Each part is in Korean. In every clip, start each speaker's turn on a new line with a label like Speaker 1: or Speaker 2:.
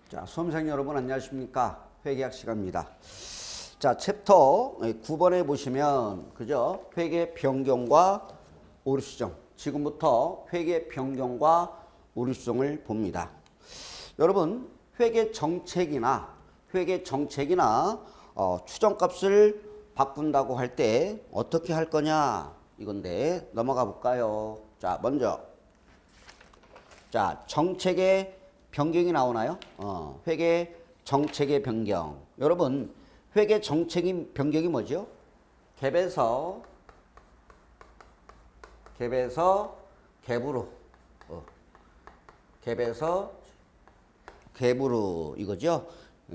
Speaker 1: 자, 수험생 여러분 안녕하십니까? 회계학 시간입니다. 자, 챕터 9번에 보시면 그죠? 회계 변경과 오류 수정. 지금부터 회계 변경과 오류 수정을 봅니다. 여러분, 회계 정책이나 추정값을 바꾼다고 할 때 어떻게 할 거냐? 이건데 넘어가 볼까요? 자, 먼저 자, 정책의 변경이 나오나요? 회계 정책의 변경. 여러분, 회계 정책의 변경이 뭐죠? 갭에서 갭으로. 갭에서 갭으로 이거죠?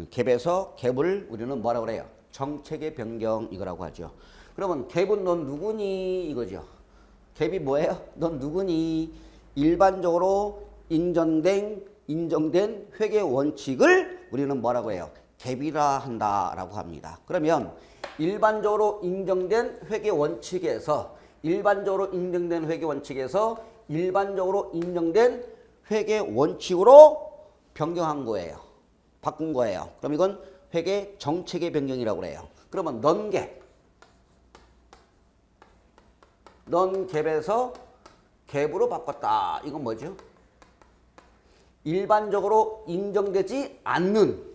Speaker 1: 갭에서 갭을 우리는 뭐라고 그래요? 정책의 변경 이거라고 하죠. 그러면 갭은 넌 누구니? 이거죠. 갭이 뭐예요? 넌 누구니? 일반적으로 인정된 회계 원칙을 우리는 뭐라고 해요? 갭이라 한다라고 합니다. 그러면 일반적으로 인정된 회계 원칙에서 일반적으로 인정된 회계 원칙으로 변경한 거예요. 바꾼 거예요. 그럼 이건 회계 정책의 변경이라고 그래요. 그러면 넌갭에서 갭으로 바꿨다. 이건 뭐죠? 일반적으로 인정되지 않는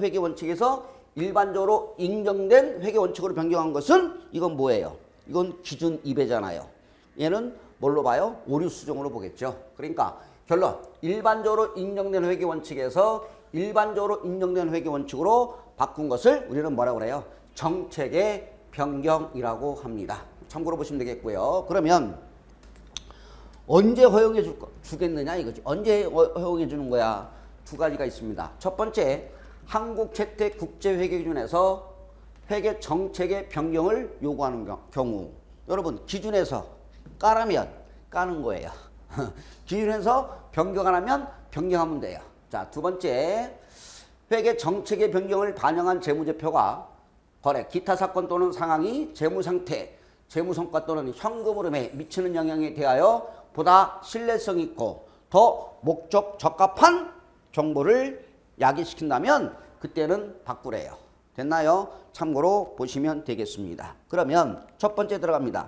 Speaker 1: 회계 원칙에서 일반적으로 인정된 회계 원칙으로 변경한 것은 이건 뭐예요? 이건 기준 2배잖아요. 얘는 뭘로 봐요? 오류 수정으로 보겠죠. 그러니까 결론, 일반적으로 인정된 회계 원칙에서 일반적으로 인정된 회계 원칙으로 바꾼 것을 우리는 뭐라고 그래요? 정책의 변경이라고 합니다. 참고로 보시면 되겠고요. 그러면 언제 허용해 주겠느냐 이거지. 언제 허용해 주는 거야? 두 가지가 있습니다. 첫 번째, 한국재택국제회계기준에서 회계 정책의 변경을 요구하는 경우. 여러분, 기준에서 까라면 까는 거예요. 기준에서 변경 안 하면 변경하면 돼요. 자, 두 번째, 회계 정책의 변경을 반영한 재무제표가 거래, 기타 사건 또는 상황이 재무상태, 재무성과 또는 현금 흐름에 미치는 영향에 대하여 보다 신뢰성 있고 더 목적 적합한 정보를 야기시킨다면 그때는 바꾸래요. 됐나요? 참고로 보시면 되겠습니다. 그러면 첫 번째 들어갑니다.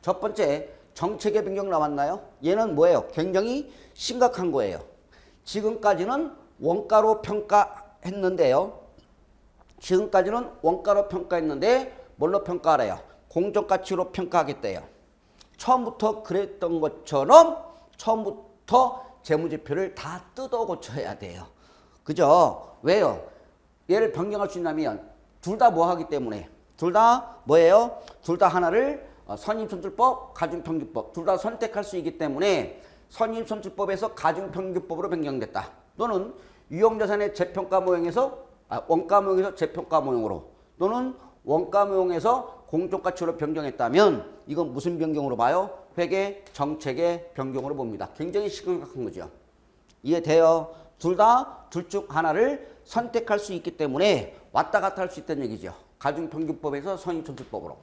Speaker 1: 첫 번째, 정책의 변경 나왔나요? 얘는 뭐예요? 굉장히 심각한 거예요. 지금까지는 원가로 평가했는데요. 뭘로 평가하래요? 공정가치로 평가하겠대요. 처음부터 그랬던 것처럼 처음부터 재무제표를 다 뜯어 고쳐야 돼요. 그죠? 왜요? 얘를 변경할 수 있냐면 둘 다 뭐 하기 때문에 둘 다 뭐예요? 둘 다 하나를 선임선출법, 가중평균법 둘 다 선택할 수 있기 때문에 선임선출법에서 가중평균법으로 변경됐다. 또는 유형자산의 재평가 모형에서 원가 모형에서 재평가 모형으로 또는 원가 모형에서 공정가치로 변경했다면 이건 무슨 변경으로 봐요? 회계 정책의 변경으로 봅니다. 굉장히 심각한 거죠. 이해돼요? 둘 중 하나를 선택할 수 있기 때문에 왔다 갔다 할 수 있다는 얘기죠. 가중평균법에서 선임선출법으로,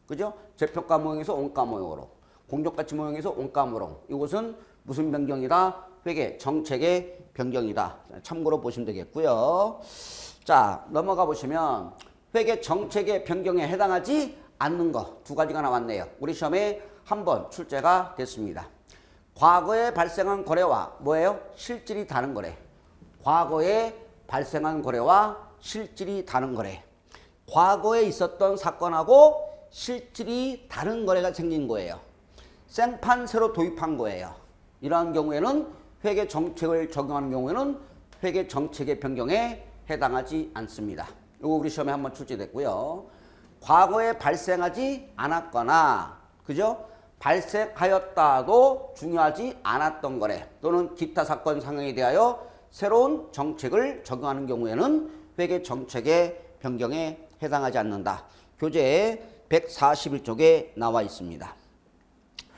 Speaker 1: 그죠? 재평가 모형에서 원가 모형으로, 공정가치 모형에서 원가 모형. 이것은 무슨 변경이다? 회계 정책의 변경이다. 참고로 보시면 되겠고요. 자, 넘어가 보시면 회계 정책의 변경에 해당하지 않는 거 두 가지가 나왔네요. 우리 시험에 한번 출제가 됐습니다. 과거에 발생한 거래와 뭐예요? 실질이 다른 거래. 과거에 발생한 거래와 실질이 다른 거래. 과거에 있었던 사건하고 실질이 다른 거래가 생긴 거예요. 생판 새로 도입한 거예요. 이러한 경우에는 회계 정책을 적용하는 경우에는 회계 정책의 변경에 해당하지 않습니다. 이거 우리 시험에 한번 출제됐고요. 과거에 발생하지 않았거나, 그죠? 발생하였다도 중요하지 않았던 거래 또는 기타 사건 상황에 대하여 새로운 정책을 적용하는 경우에는 회계 정책의 변경에 해당하지 않는다. 교재 141쪽에 나와 있습니다.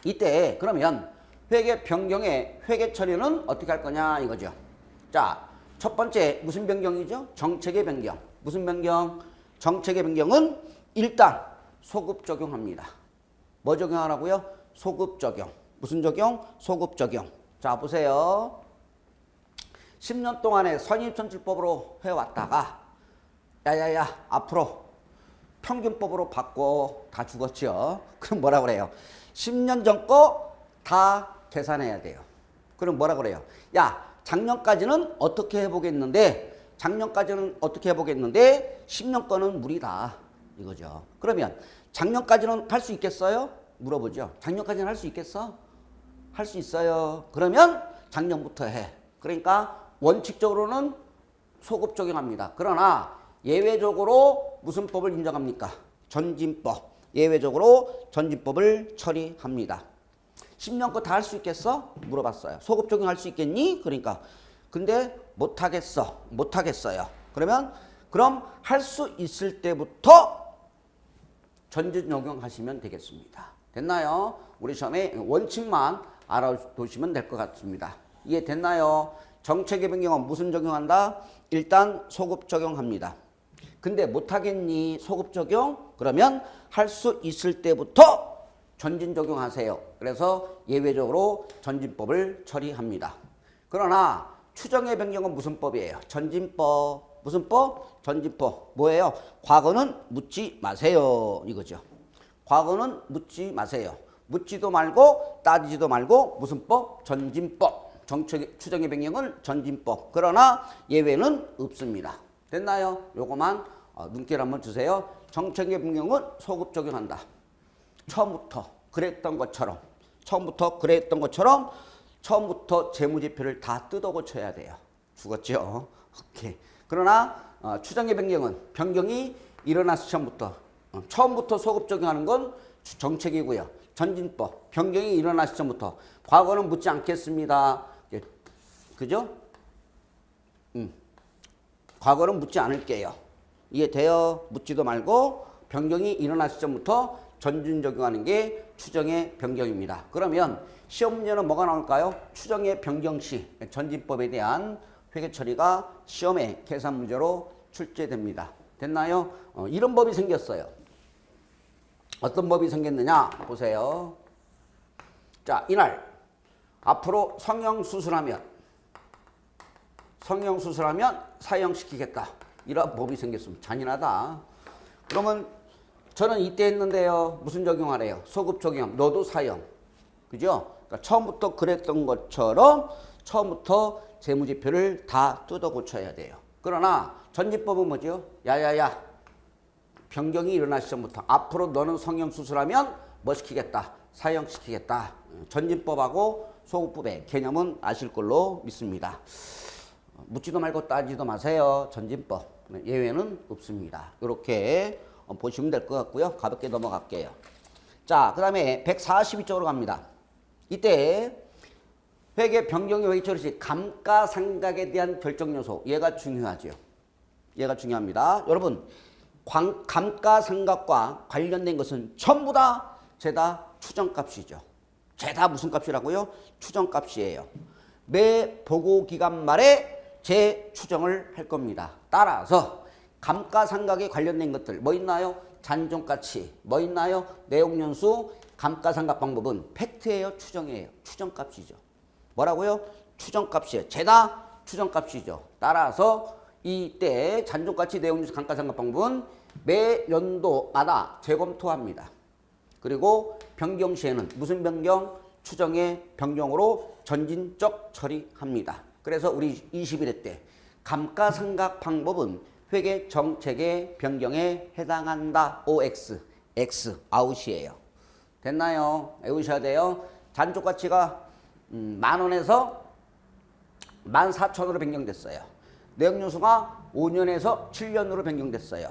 Speaker 1: 이때 그러면 회계 변경의 회계 처리는 어떻게 할 거냐 이거죠. 자, 첫 번째 무슨 변경이죠? 정책의 변경. 무슨 변경? 정책의 변경은 일단 소급 적용합니다. 뭐 적용하라고요? 소급 적용. 무슨 적용? 소급 적용. 자, 보세요. 10년 동안에 선입선출법으로 해왔다가 야야야 앞으로 평균법으로 바꿔 다 죽었죠. 그럼 뭐라 그래요? 10년 전 거 다 계산해야 돼요. 그럼 뭐라 그래요? 야 작년까지는 어떻게 해보겠는데 10년 거는 무리다 이거죠. 그러면 작년까지는 할 수 있겠어요? 물어보죠. 작년까지는 할 수 있겠어? 할 수 있어요. 그러면 작년부터 해. 그러니까 원칙적으로는 소급 적용합니다. 그러나 예외적으로 무슨 법을 인정합니까? 전진법. 예외적으로 전진법을 처리합니다. 10년 거 다 할 수 있겠어? 물어봤어요. 소급 적용할 수 있겠니? 그러니까 근데 못하겠어요. 그럼 할 수 있을 때부터 전진 적용하시면 되겠습니다. 됐나요? 우리 시험에 원칙만 알아두시면 될 것 같습니다. 이해됐나요? 정책의 변경은 무슨 적용한다? 일단 소급 적용합니다. 근데 못하겠니? 소급 적용? 그러면 할 수 있을 때부터 전진 적용하세요. 그래서 예외적으로 전진법을 처리합니다. 그러나 추정의 변경은 무슨 법이에요? 전진법. 무슨 법? 전진법. 뭐예요? 과거는 묻지 마세요. 이거죠. 과거는 묻지 마세요. 묻지도 말고 따지지도 말고 무슨 법? 전진법. 추정의 변경은 전진법. 그러나 예외는 없습니다. 됐나요? 요거만 눈길 한번 주세요. 정책의 변경은 소급 적용한다. 처음부터 그랬던 것처럼 처음부터 재무제표를 다 뜯어 고쳐야 돼요. 죽었죠? 오케이. 그러나 추정의 변경이 일어났을 처음부터 소급 적용하는 건 정책이고요. 전진법, 변경이 일어났을 처음부터 과거는 묻지 않겠습니다. 그죠? 과거는 묻지 않을게요. 이해돼요? 묻지도 말고 변경이 일어났을 처음부터 전진 적용하는 게 추정의 변경입니다. 그러면 시험 문제는 뭐가 나올까요? 추정의 변경 시 전진법에 대한 회계 처리가 시험에 계산 문제로 출제됩니다. 됐나요? 이런 법이 생겼어요. 어떤 법이 생겼느냐 보세요. 자, 이날 앞으로 성형수술하면 사형시키겠다. 이런 법이 생겼으면 잔인하다. 그러면 저는 이때 했는데요. 무슨 적용하래요? 소급 적용. 너도 사형. 그죠? 그러니까 처음부터 그랬던 것처럼 처음부터 재무제표를 다 뜯어 고쳐야 돼요. 그러나 전진법은 뭐죠? 야야야. 변경이 일어나기 전부터 앞으로 너는 성형수술하면 뭐 시키겠다? 사형시키겠다. 전진법하고 소급법의 개념은 아실 걸로 믿습니다. 묻지도 말고 따지도 마세요. 전진법. 예외는 없습니다. 이렇게 보시면 될 것 같고요. 가볍게 넘어갈게요. 자, 그 다음에 142쪽으로 갑니다. 이때 회계 변경의 회계 처리 시 감가상각에 대한 결정 요소. 얘가 중요하죠. 얘가 중요합니다. 여러분, 감가상각과 관련된 것은 전부 다 죄다 추정값이죠. 죄다 무슨 값이라고요? 추정값이에요. 매 보고기간 말에 재추정을 할 겁니다. 따라서 감가상각에 관련된 것들 뭐 있나요? 잔존가치 뭐 있나요? 내용연수 감가상각 방법은 팩트예요? 추정이에요? 추정값이죠. 뭐라고요? 추정값이에요. 죄다 추정값이죠. 따라서 이때 잔존가치 내용연수 감가상각 방법은 매 연도마다 재검토합니다. 그리고 변경 시에는 무슨 변경? 추정의 변경으로 전진적 처리합니다. 그래서 우리 21회 때 감가상각 방법은 회계 정책의 변경에 해당한다. OX, X, 아웃이에요. 됐나요? 외우셔야 돼요. 잔존가치가 10,000원에서 14,000원으로 변경됐어요. 내역연수가 5년에서 7년으로 변경됐어요.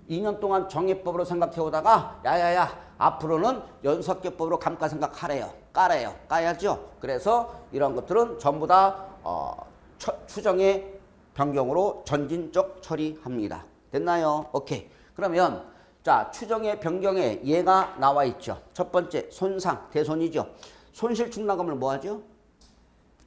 Speaker 1: 2년 동안 정액법으로 생각해오다가 야야야 앞으로는 연속계법으로 감가상각 하래요. 까야죠. 그래서 이런 것들은 전부 다 추정의 변경으로 전진적 처리합니다. 됐나요? 오케이. 그러면 자, 추정의 변경에 얘가 나와 있죠. 첫 번째 손상, 대손이죠. 손실 충당금을 뭐 하죠?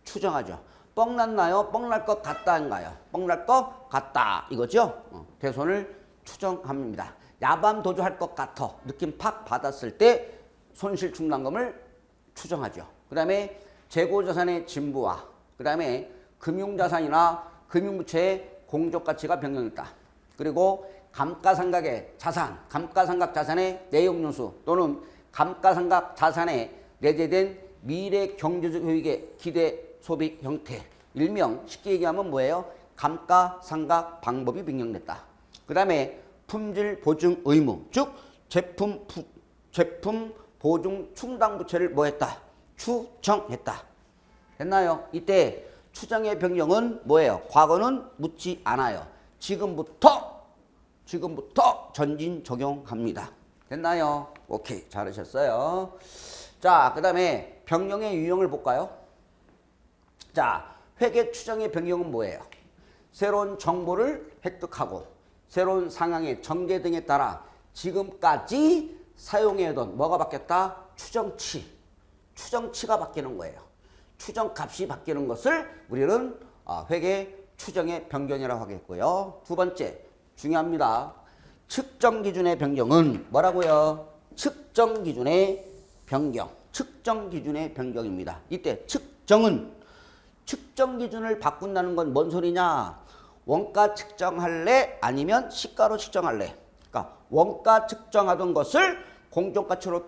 Speaker 1: 추정하죠. 뻥 났나요? 뻥 날 것 같다인가요? 뻥 날 것 같다 이거죠. 대손을 추정합니다. 야밤 도주할 것 같아 느낌 팍 받았을 때 손실 충당금을 추정하죠. 그 다음에 재고자산의 진부와 그 다음에 금융자산이나 금융부채의 공적가치가 변경됐다. 그리고 감가상각의 자산, 감가상각 자산의 내용연수 또는 감가상각 자산에 내재된 미래 경제적 효익의 기대 소비 형태. 일명 쉽게 얘기하면 뭐예요? 감가상각 방법이 변경됐다. 그 다음에 품질 보증 의무, 즉 제품 보증 충당 부채를 뭐했다? 추정했다. 됐나요? 이때 추정의 변경은 뭐예요? 과거는 묻지 않아요. 지금부터 전진 적용합니다. 됐나요? 오케이, 잘하셨어요. 자, 그 다음에 변경의 유형을 볼까요? 자, 회계 추정의 변경은 뭐예요? 새로운 정보를 획득하고 새로운 상황의 전개 등에 따라 지금까지 사용해오던 뭐가 바뀌었다? 추정치가 바뀌는 거예요. 추정값이 바뀌는 것을 우리는 회계 추정의 변경이라고 하겠고요. 두 번째, 중요합니다. 측정 기준의 변경은 뭐라고요? 측정 기준의 변경입니다. 이때 측정 기준을 바꾼다는 건 뭔 소리냐? 원가 측정할래? 아니면 시가로 측정할래? 그러니까 원가 측정하던 것을 공정가치로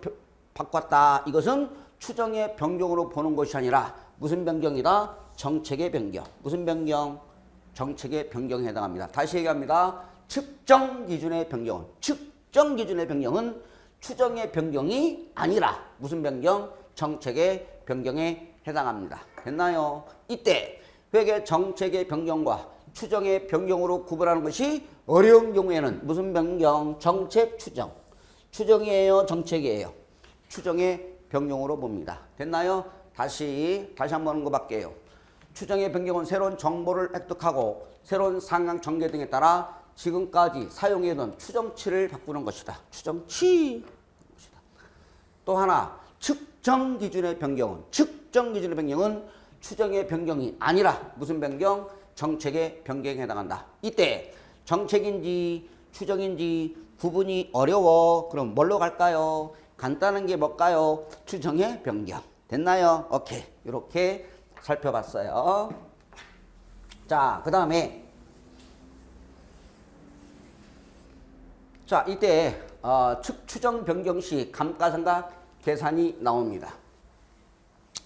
Speaker 1: 바꿨다. 이것은 추정의 변경으로 보는 것이 아니라 무슨 변경이다? 정책의 변경. 무슨 변경? 정책의 변경에 해당합니다. 다시 얘기합니다. 측정 기준의 변경은 추정의 변경이 아니라 무슨 변경? 정책의 변경에 해당합니다. 됐나요? 이때 회계 정책의 변경과 추정의 변경으로 구분하는 것이 어려운 경우에는 무슨 변경? 정책 추정. 추정이에요? 정책이에요? 추정의 변경으로 봅니다. 됐나요? 다시 한번 언급할게요. 추정의 변경은 새로운 정보를 획득하고 새로운 상황 전개 등에 따라 지금까지 사용해던 추정치를 바꾸는 것이다. 추정치. 또 하나, 측정 기준의 변경은 추정의 변경이 아니라 무슨 변경? 정책의 변경에 해당한다. 이때 정책인지 추정인지 구분이 어려워. 그럼 뭘로 갈까요? 간단한 게 뭘까요? 추정의 변경. 됐나요? 오케이. 이렇게 살펴봤어요. 자, 그 다음에 자, 이때 추정 변경 시 감가상각 계산이 나옵니다.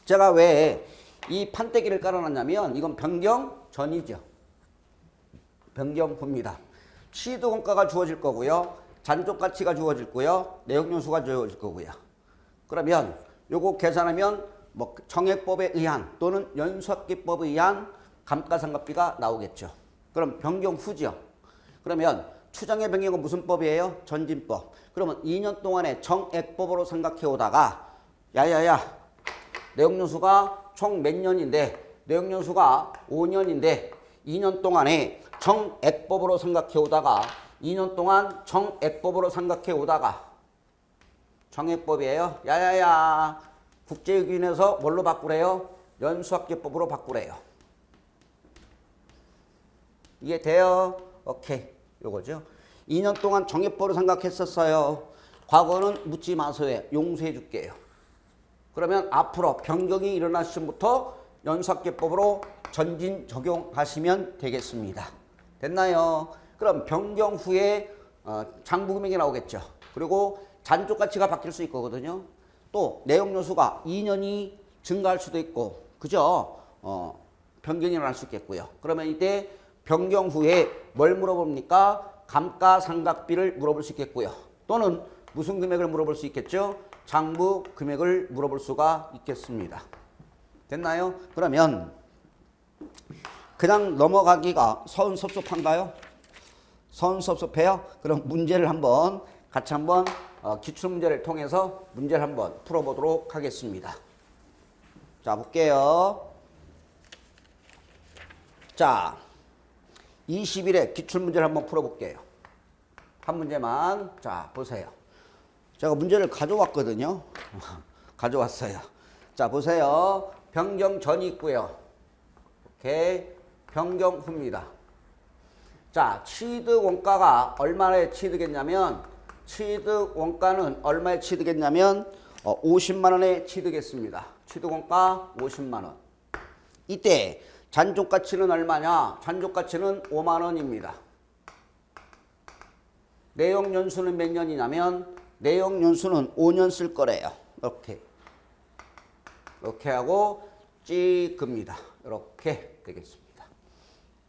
Speaker 1: 제가 왜 이 판때기를 깔아놨냐면 이건 변경 전이죠. 변경 후입니다. 취득원가가 주어질 거고요. 잔존가치가 주어질 거고요. 내역연수가 주어질 거고요. 그러면 요거 계산하면 뭐 정액법에 의한 또는 연수학기법에 의한 감가상각비가 나오겠죠. 그럼 변경 후죠. 그러면 추정의 변경은 무슨 법이에요? 전진법. 그러면 2년 동안에 정액법으로 생각해 오다가 야야야 내역연수가 총 몇 년인데 내역연수가 5년인데 2년 동안에 정액법으로 생각해 오다가 2년 동안 정액법으로 생각해 오다가 정액법이에요. 야야야 국제유기인에서 뭘로 바꾸래요? 연수학기법으로 바꾸래요. 이게 돼요? 오케이. 요거죠. 2년 동안 정액법으로 생각했었어요. 과거는 묻지 마세요. 용서해 줄게요. 그러면 앞으로 변경이 일어날 시점부터 연수학기법으로 전진 적용하시면 되겠습니다. 됐나요? 그럼 변경 후에 장부금액이 나오겠죠. 그리고 잔존가치가 바뀔 수 있거든요. 또 내역연수가 2년이 증가할 수도 있고, 그죠? 변경이 일어날 수 있겠고요. 그러면 이때 변경 후에 뭘 물어봅니까? 감가상각비를 물어볼 수 있겠고요. 또는 무슨 금액을 물어볼 수 있겠죠? 장부 금액을 물어볼 수가 있겠습니다. 됐나요? 그러면 그냥 넘어가기가 서운섭섭한가요? 서운섭섭해요? 그럼 문제를 같이 한번 기출문제를 통해서 문제를 한번 풀어보도록 하겠습니다. 자, 볼게요. 자, 20일에 기출문제를 한번 풀어볼게요. 한 문제만. 자, 보세요. 제가 문제를 가져왔거든요. 가져왔어요. 자, 보세요. 변경 전이 있고요. 오케이. 변경 후입니다. 자, 취득 원가가 얼마에 취득했냐면, 취득 원가는 얼마에 취득했냐면 50만 원에 취득했습니다. 취득 원가 50만 원. 이때 잔존가치는 얼마냐? 잔존가치는 5만 원입니다. 내용연수는 몇 년이냐면 내용연수는 5년 쓸 거래요. 이렇게 하고 찍습니다. 이렇게 되겠습니다.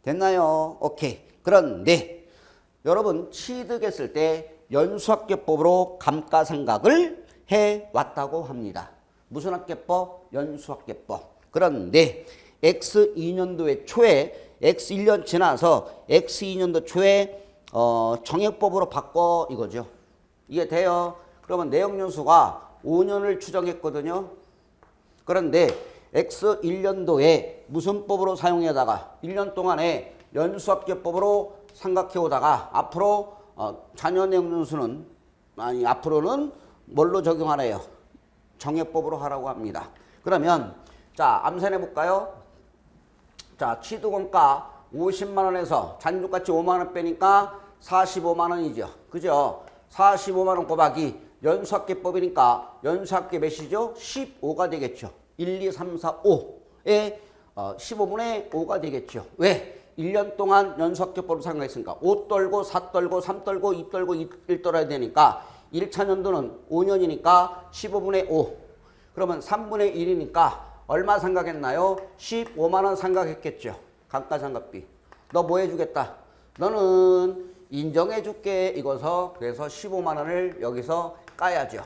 Speaker 1: 됐나요? 오케이. 그런데 여러분 취득했을 때 연수학계법으로 감가상각을 해왔다고 합니다. 무슨 학계법? 연수학계법. 그런데 X2년도에 초에 X1년 지나서 X2년도 초에 정액법으로 바꿔 이거죠. 이게 돼요. 그러면 내용연수가 5년을 추정했거든요. 그런데 X1년도에 무슨 법으로 사용하다가 1년 동안에 연수학계법으로 삼각해오다가 앞으로 자녀 내용연수는 앞으로는 뭘로 적용하래요? 정액법으로 하라고 합니다. 그러면 자 암산해 볼까요? 자 취득원가 50만 원에서 잔존가치 5만 원 빼니까 45만 원이죠. 그죠? 45만 원 곱하기 연수학계법이니까 연수학계 몇이죠? 15가 되겠죠. 1, 2, 3, 4, 5에 15분의 5가 되겠죠. 왜? 1년 동안 연수학계법을 사용했으니까 5 떨고 4 떨고 3 떨고 2 떨고 1 떨어야 되니까 1차 연도는 5년이니까 15분의 5. 그러면 3분의 1이니까 얼마 상각했나요? 15만 원 상각했겠죠. 감가상각비. 너 뭐 해주겠다? 너는 인정해줄게 이거서 그래서 15만 원을 여기서 까야죠.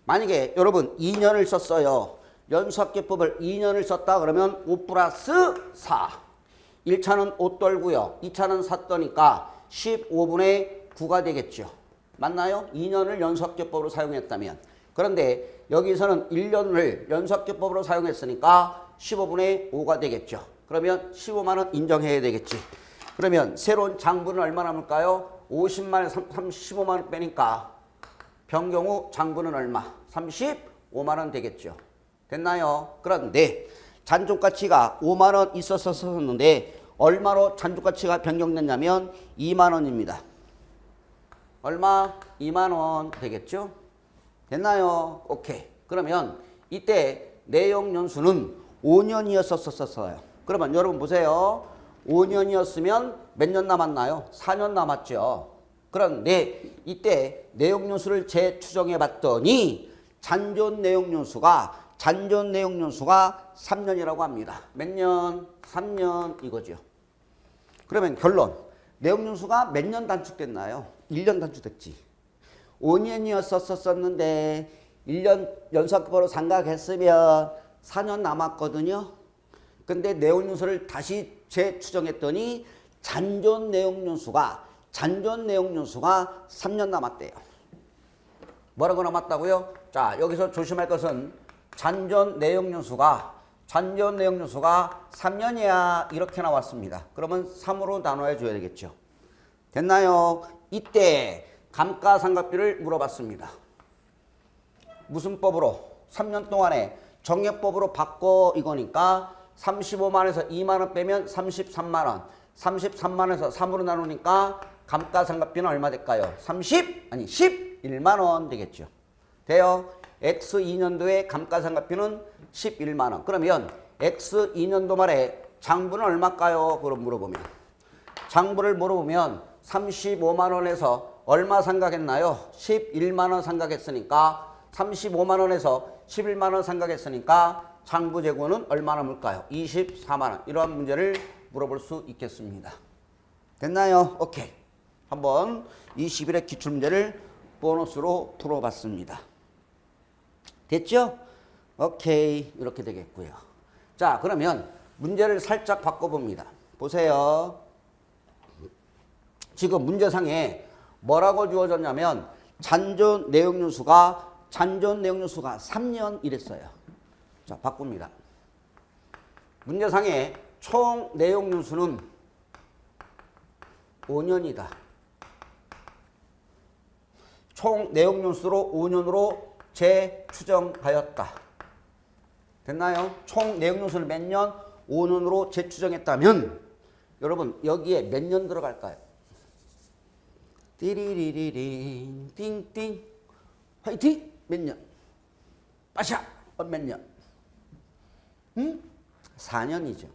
Speaker 1: 만약에 여러분 2년을 썼어요. 연수학계법을 2년을 썼다 그러면 5 플러스 4. 1차는 5 떨고요. 2차는 4 떠니까 15분의 9가 되겠죠. 맞나요? 2년을 연수학계법으로 사용했다면. 그런데 여기서는 1년을 연수학계법으로 사용했으니까 15분의 5가 되겠죠. 그러면 15만 원 인정해야 되겠지. 그러면 새로운 장부는 얼마 남을까요? 50만 원, 35만 원 빼니까 변경후 장부는 얼마? 35만 원 되겠죠. 됐나요? 그런데 잔존가치가 5만 원 있었었는데 얼마로 잔존가치가 변경됐냐면 2만 원입니다. 얼마? 2만 원 되겠죠? 됐나요? 오케이. 그러면 이때 내용연수는 5년이었었어요. 그러면 여러분 보세요. 5년이었으면 몇 년 남았나요? 4년 남았죠. 그런데 이때 내용연수를 재추정해 봤더니 잔존 내용연수가 3년이라고 합니다. 몇 년? 3년 이거죠. 그러면 결론. 내용연수가 몇 년 단축됐나요? 1년 단축됐지. 5년이었었는데 1년 연수학계법으로 상각했으면 4년 남았거든요. 근데 내용연수를 다시 재추정했더니 잔존 내용연수가 3년 남았대요. 뭐라고 남았다고요? 자, 여기서 조심할 것은 잔존 내용연수가 3년이야 이렇게 나왔습니다. 그러면 3으로 나눠야 줘야 되겠죠. 됐나요? 이때 감가상각비를 물어봤습니다. 무슨 법으로? 3년 동안에 정액법으로 바꿔 이거니까 35만 원에서 2만 원 빼면 33만 원. 33만 원에서 3으로 나누니까 감가상각비는 얼마 될까요? 11만 원 되겠죠. 돼요? X2년도에 감가상각비는 11만 원. 그러면 X2년도 말에 장부는 얼마일까요? 그럼 물어보면. 장부를 물어보면 35만 원에서 얼마 상각했나요? 11만 원 상각했으니까 35만 원에서 11만 원 상각했으니까 장부 재고는 얼마 남을까요? 24만 원. 이러한 문제를 물어볼 수 있겠습니다. 됐나요? 오케이. 한번 21회 기출문제를 보너스로 풀어봤습니다. 됐죠? 오케이. 이렇게 되겠고요. 자, 그러면 문제를 살짝 바꿔봅니다. 보세요. 지금 문제상에 뭐라고 주어졌냐면 잔존 내용연수가 3년 이랬어요. 자, 바꿉니다. 문제상에 총 내용연수는 5년이다. 총 내용연수로 5년으로 재추정하였다. 됐나요? 총 내용연수를 몇 년? 5년으로 재추정했다면 여러분 여기에 몇 년 들어갈까요? 띠리리리링 띵띵 화이팅! 몇 년? 빠샤! 몇 년? 4 4년이죠.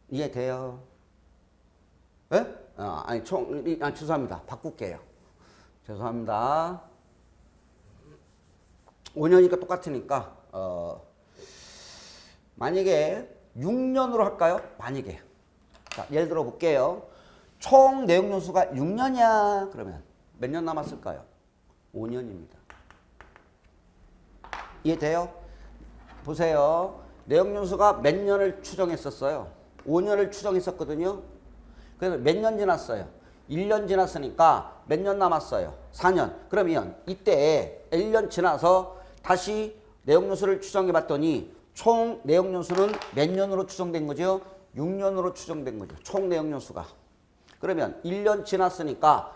Speaker 1: 이해돼요? 예? 아니, 죄송합니다. 바꿀게요. 죄송합니다. 5년이니까 똑같으니까, 만약에 6년으로 할까요? 만약에. 자, 예를 들어 볼게요. 총 내용연수가 6년이야. 그러면 몇 년 남았을까요? 5년입니다. 이해돼요? 보세요. 내용연수가 몇 년을 추정했었어요? 5년을 추정했었거든요. 그래서 몇 년 지났어요? 1년 지났으니까 몇 년 남았어요? 4년. 그러면 이때 1년 지나서 다시 내용연수를 추정해 봤더니 총 내용연수는 몇 년으로 추정된 거죠? 6년으로 추정된 거죠. 총 내용연수가. 그러면 1년 지났으니까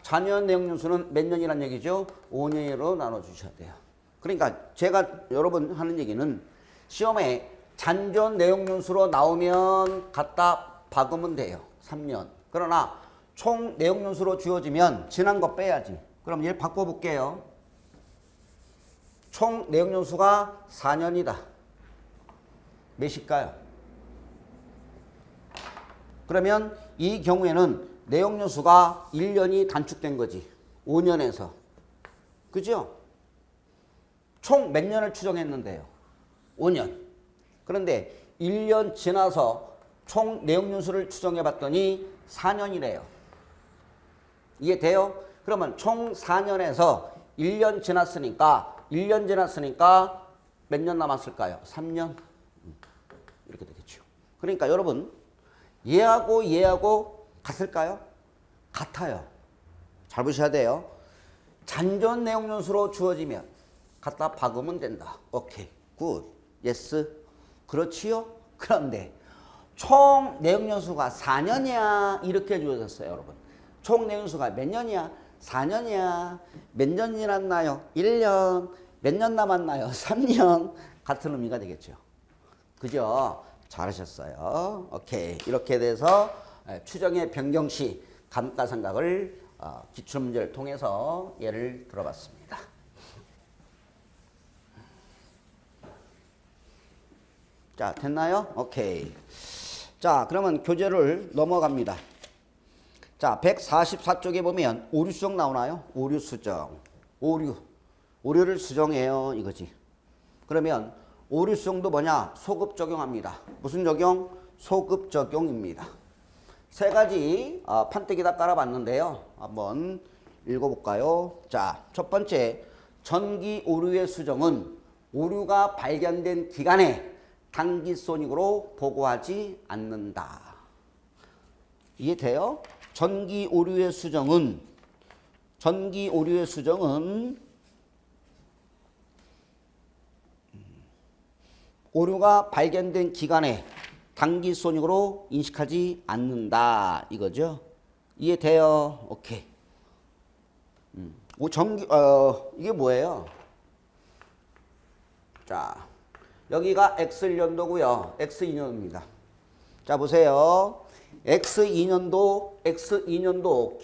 Speaker 1: 잔여 내용연수는 몇 년이란 얘기죠? 5년으로 나눠주셔야 돼요. 그러니까 제가 여러분 하는 얘기는 시험에 잔존 내용연수로 나오면 갖다 박으면 돼요. 3년. 그러나 총 내용연수로 주어지면 지난 거 빼야지. 그럼 얘를 바꿔볼게요. 총 내용연수가 4년이다. 몇일까요? 그러면 이 경우에는 내용연수가 1년이 단축된 거지. 5년에서. 그죠? 총 몇 년을 추정했는데요? 5년. 그런데 1년 지나서 총 내용연수를 추정해 봤더니 4년이래요. 이해돼요? 그러면 총 4년에서 1년 지났으니까 몇 년 남았을까요? 3년. 이렇게 되겠죠. 그러니까 여러분 얘하고 같을까요? 같아요. 잘 보셔야 돼요. 잔존 내용연수로 주어지면 갖다 박으면 된다. 오케이. 굿. 예스. 그렇지요? 그런데 총 내용연수가 4년이야. 이렇게 주어졌어요, 여러분. 총 내용연수가 몇 년이야? 4년이야. 몇 년 지났나요? 1년. 몇 년 남았나요? 3년. 같은 의미가 되겠죠. 그죠? 잘하셨어요. 오케이. 이렇게 돼서 추정의 변경 시 감가상각을 기출문제를 통해서 예를 들어봤습니다. 자, 됐나요? 오케이. 자, 그러면 교재를 넘어갑니다. 자, 144쪽에 보면 오류 수정 나오나요? 오류 수정. 오류를 수정해요. 이거지. 그러면 오류 수정도 뭐냐? 소급 적용합니다. 무슨 적용? 소급 적용입니다. 세 가지 판때기다 깔아봤는데요. 한번 읽어볼까요? 자, 첫 번째, 전기 오류의 수정은 오류가 발견된 기간에 단기손익으로 보고하지 않는다. 이해돼요? 전기 오류의 수정은 오류가 발견된 기간에 단기손익으로 인식하지 않는다. 이거죠. 이해돼요? 오케이. 이게 뭐예요? 자, 여기가 X1년도고요. X2년도입니다. 자, 보세요. X2년도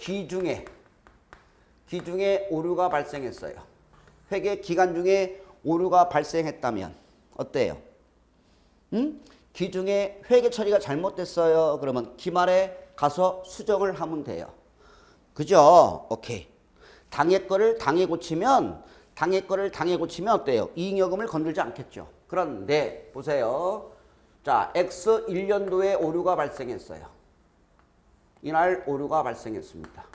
Speaker 1: 기중에 오류가 발생했어요. 회계 기간 중에 오류가 발생했다면 어때요? 기중에 회계 처리가 잘못됐어요. 그러면 기말에 가서 수정을 하면 돼요. 그죠? 오케이. 당해 거를 당해 고치면 어때요? 이익여금을 건들지 않겠죠. 그런데 보세요. 자, X1년도에 오류가 발생했어요. 이날 오류가 발생했습니다.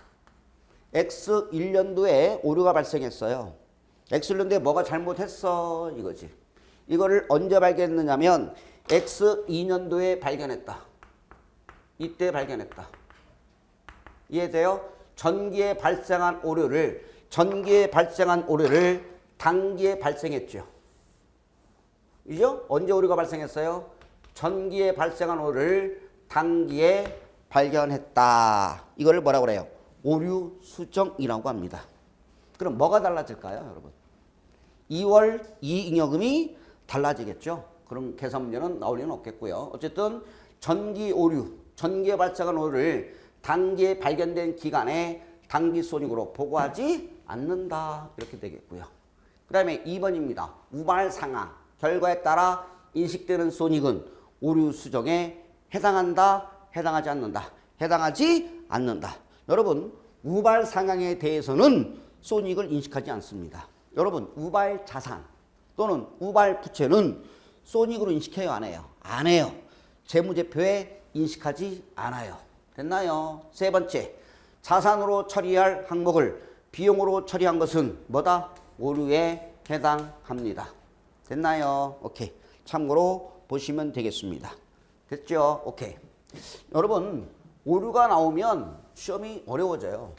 Speaker 1: X1년도에 오류가 발생했어요. X1년도에 뭐가 잘못했어? 이거지. 이거를 언제 발견했느냐면 X2년도에 발견했다. 이때 발견했다. 이해돼요? 전기에 발생한 오류를 단기에 발생했죠. 이죠? 언제 오류가 발생했어요? 전기에 발생한 오류를 단기에 발견했다. 이거를 뭐라고 그래요? 오류 수정이라고 합니다. 그럼 뭐가 달라질까요, 여러분? 2월 이익여금이 달라지겠죠. 그럼 계산 문제는 나올 리는 없겠고요. 어쨌든 전기에 발생한 오류를 단기에 발견된 기간에 단기손익으로 보고하지 않는다. 이렇게 되겠고요. 그 다음에 2번입니다. 우발 상황. 결과에 따라 인식되는 손익은 오류 수정에 해당한다, 해당하지 않는다. 해당하지 않는다. 여러분, 우발 상황에 대해서는 손익을 인식하지 않습니다. 여러분, 우발 자산 또는 우발 부채는 손익으로 인식해요, 안 해요? 안 해요. 재무제표에 인식하지 않아요. 됐나요? 세 번째, 자산으로 처리할 항목을 비용으로 처리한 것은 뭐다? 오류에 해당합니다. 됐나요? 오케이. 참고로 보시면 되겠습니다. 됐죠? 오케이. 여러분, 오류가 나오면 시험이 어려워져요.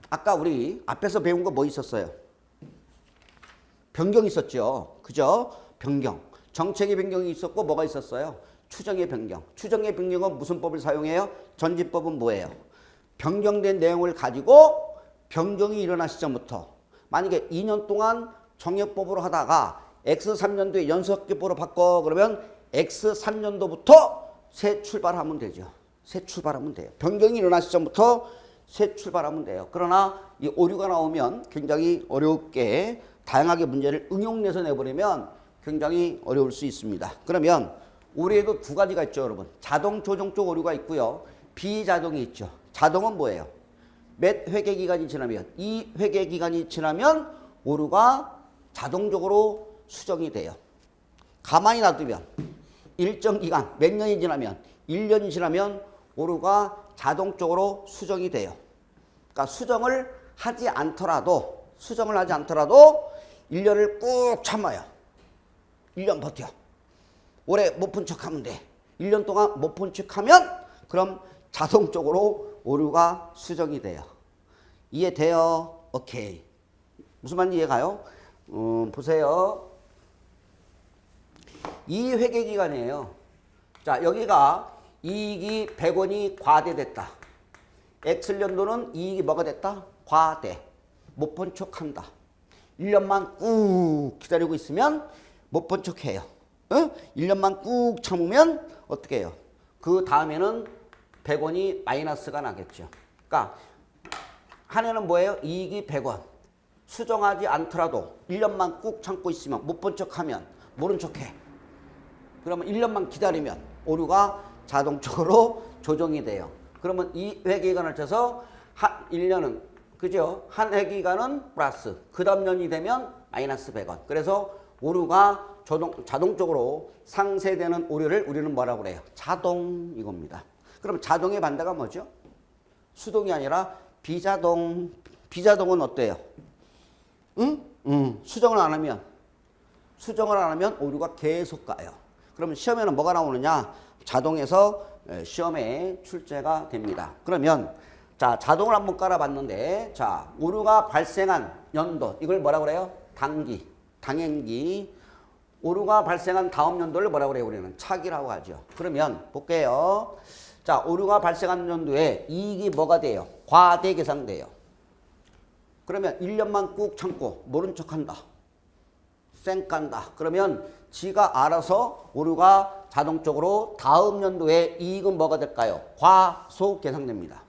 Speaker 1: 아까 우리 앞에서 배운 거 뭐 있었어요? 변경 있었죠. 그죠? 변경. 정책의 변경이 있었고 뭐가 있었어요? 추정의 변경. 추정의 변경은 무슨 법을 사용해요? 전진법은 뭐예요? 변경된 내용을 가지고 변경이 일어난 시점부터 만약에 2년 동안 정액법으로 하다가 X3년도에 연속기법으로 바꿔 그러면 X3년도부터 새 출발하면 되죠. 새 출발하면 돼요. 변경이 일어난 시점부터 새 출발하면 돼요. 그러나 이 오류가 나오면 굉장히 어렵게 다양하게 문제를 응용해서 내버리면 굉장히 어려울 수 있습니다. 그러면 오류에도 두 가지가 있죠, 여러분. 자동 조정 쪽 오류가 있고요. 비자동이 있죠. 자동은 뭐예요? 몇 회계 기간이 지나면, 이 회계 기간이 지나면 오류가 자동적으로 수정이 돼요. 가만히 놔두면 일정 기간, 몇 년이 지나면, 1년이 지나면 오류가 자동적으로 수정이 돼요. 그러니까 수정을 하지 않더라도 1년을 꾹 참아요. 1년 버텨. 올해 못 본 척하면 돼. 1년 동안 못 본 척하면 그럼 자동적으로 오류가 수정이 돼요. 이해돼요? 오케이. 무슨 말인지 이해가요? 보세요. 이 회계 기간이에요. 자, 여기가 이익이 100원이 과대됐다. X년도는 이익이 뭐가 됐다? 과대. 못 본 척한다. 1년만 꾹 기다리고 있으면 못 본 척해요. 1년만 꾹 참으면 어떻게 해요? 그 다음에는 100원이 마이너스가 나겠죠. 그러니까 한 해는 뭐예요? 이익이 100원. 수정하지 않더라도 1년만 꾹 참고 있으면 못 본 척하면 모른 척해. 그러면 1년만 기다리면 오류가 자동적으로 조정이 돼요. 그러면 이 회계기간을 쳐서 한 1년은 그죠? 한 회계기간은 플러스 그 다음 년이 되면 마이너스 100원. 그래서 오류가 자동적으로 상쇄되는 오류를 우리는 뭐라고 그래요? 자동 이겁니다. 그럼 자동의 반대가 뭐죠? 수동이 아니라 비자동. 비자동은 어때요? 수정을 안 하면 오류가 계속 가요. 그러면 시험에는 뭐가 나오느냐? 자동에서 시험에 출제가 됩니다. 그러면 자, 자동을 한번 깔아봤는데 자, 오류가 발생한 연도 이걸 뭐라고 그래요? 당기, 당행기. 오류가 발생한 다음 연도를 뭐라고 그래요? 우리는 차기라고 하죠. 그러면 볼게요. 자, 오류가 발생한 연도에 이익이 뭐가 돼요? 과대 계상돼요. 그러면 1년만 꾹 참고 모른 척한다. 쌩 깐다. 그러면 지가 알아서 오류가 자동적으로 다음 연도에 이익은 뭐가 될까요? 과소 계상됩니다.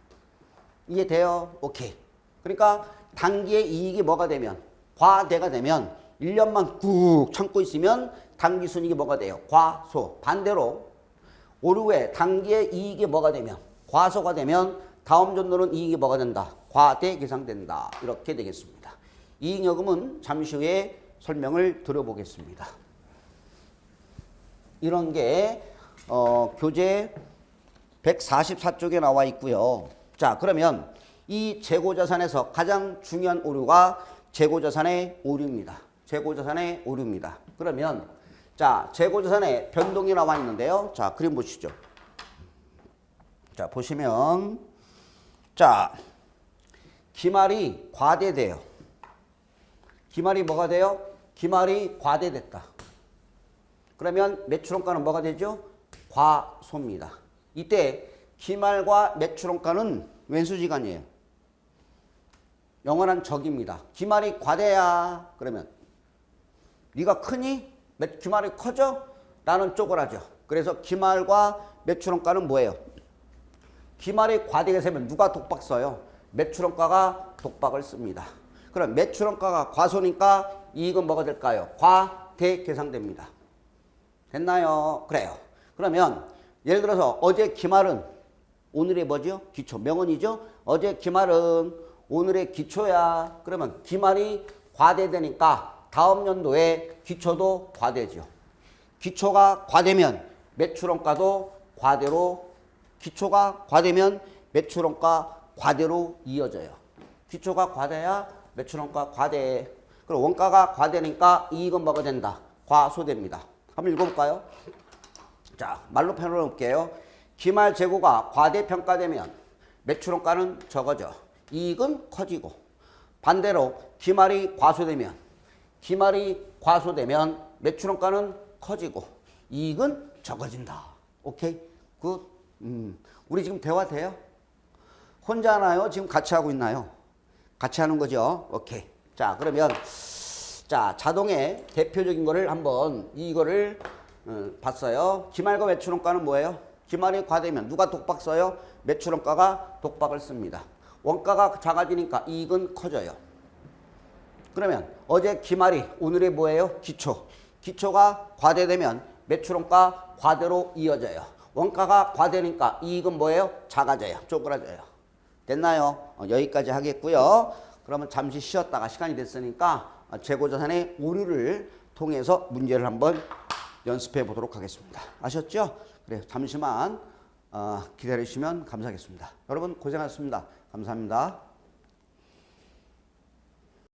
Speaker 1: 이해돼요? 오케이. 그러니까 단기에 이익이 뭐가 되면 과대가 되면 1년만 꾹 참고 있으면 단기 순이익이 뭐가 돼요? 과소. 반대로 오류에 단기에 이익이 뭐가 되면 과소가 되면 다음 연도는 이익이 뭐가 된다? 과대 계상된다. 이렇게 되겠습니다. 이익여금은 잠시 후에 설명을 드려보겠습니다. 이런 게 교재 144쪽에 나와 있고요. 자, 그러면 이 재고자산에서 가장 중요한 오류가 재고자산의 오류입니다. 재고자산의 오류입니다. 그러면 자, 재고자산의 변동이 나와 있는데요. 자, 그림 보시죠. 자, 보시면 자, 기말이 과대돼요. 기말이 뭐가 돼요? 기말이 과대됐다. 그러면 매출원가는 뭐가 되죠? 과소입니다. 이때 기말과 매출원가는 왼수지간이에요. 영원한 적입니다. 기말이 과대야. 그러면 네가 크니? 기말이 커져? 나는 쪼그라져. 그래서 기말과 매출원가는 뭐예요? 기말이 과대가 되면 누가 독박 써요? 매출원가가 독박을 씁니다. 그럼 매출원가가 과소니까 이익은 뭐가 될까요? 과대 계상됩니다. 됐나요? 그래요. 그러면 예를 들어서 어제 기말은 오늘의 뭐죠? 기초, 명언이죠? 어제 기말은 오늘의 기초야. 그러면 기말이 과대되니까 다음 연도에 기초도 과대죠. 기초가 과되면 매출원가도 과대로, 기초가 과되면 매출원가 과대로 이어져요. 기초가 과대야 매출원가 과대. 그럼 원가가 과대니까 이익은 뭐가 된다? 과소됩니다. 한번 읽어볼까요? 자, 말로 표현해 볼게요. 기말 재고가 과대평가되면 매출원가는 적어져. 이익은 커지고. 반대로 기말이 과소되면 매출원가는 커지고 이익은 적어진다. 오케이? 굿. 우리 지금 대화 돼요? 혼자 하나요? 지금 같이 하고 있나요? 같이 하는 거죠? 오케이. 자, 그러면 자, 자동의 대표적인 거를 한번 이거를 봤어요. 기말과 매출원가는 뭐예요? 기말이 과되면 누가 독박 써요? 매출원가가 독박을 씁니다. 원가가 작아지니까 이익은 커져요. 그러면 어제 기말이 오늘의 뭐예요? 기초. 기초가 과대되면 매출원가 과대로 이어져요. 원가가 과대니까 이익은 뭐예요? 작아져요. 쪼그라져요. 됐나요? 여기까지 하겠고요. 그러면 잠시 쉬었다가 시간이 됐으니까 재고자산의 오류를 통해서 문제를 한번 연습해 보도록 하겠습니다. 아셨죠? 그래, 잠시만 기다리시면 감사하겠습니다. 여러분 고생하셨습니다. 감사합니다.